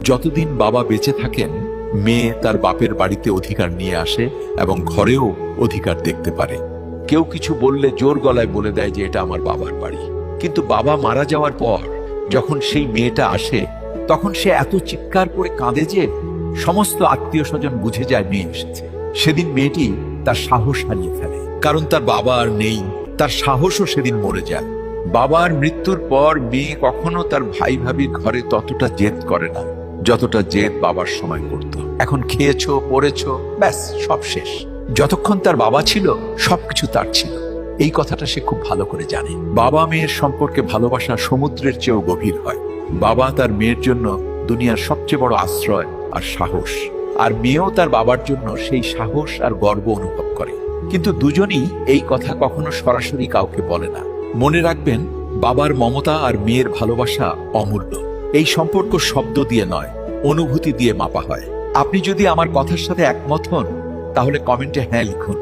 যতদিন বাবা বেঁচে থাকেন, মেয়ে তার বাপের বাড়িতে অধিকার নিয়ে আসে এবং ঘরেও অধিকার দেখতে পারে। কেউ কিছু বললে জোর গলায় বলে দেয় যে এটা আমার বাবার বাড়ি। কিন্তু বাবা মারা যাওয়ার পর যখন সেই মেয়েটা আসে, তখন সে এত চিৎকার করে কাঁদে যে সমস্ত আত্মীয় স্বজন বুঝে যায় মেয়ে এসেছে। সেদিন মেয়েটি তার সাহস হারিয়ে ফেলে, কারণ তার বাবা আর নেই। তার সাহসও সেদিন মরে যায়। বাবার মৃত্যুর পর মেয়ে কখনো তার ভাই ভাবির ঘরে ততটা জেদ করে না যতটা জেদ বাবার সময় করত। এখন খেয়েছো, পড়েছো, ব্যাস সব শেষ। যতক্ষণ তার বাবা ছিল সবকিছু তার ছিল। এই কথাটা সে খুব ভালো করে জানে। বাবা মেয়ের সম্পর্কে ভালোবাসা সমুদ্রের চেয়েও গভীর হয়। বাবা তার মেয়ের জন্য দুনিয়ার সবচেয়ে বড় আশ্রয় আর সাহস, আর মেয়েও তার বাবার জন্য সেই সাহস আর গর্ব অনুভব করে। কিন্তু দুজনই এই কথা কখনো সরাসরি কাউকে বলে না। মনে রাখবেন, বাবার মমতা আর মেয়ের ভালোবাসা অমূল্য। এই সম্পর্ক শব্দ দিয়ে নয়, অনুভূতি দিয়ে মাপা হয়। আপনি যদি আমার কথার সাথে একমত হন, তাহলে কমেন্টে হ্যাঁ লিখুন।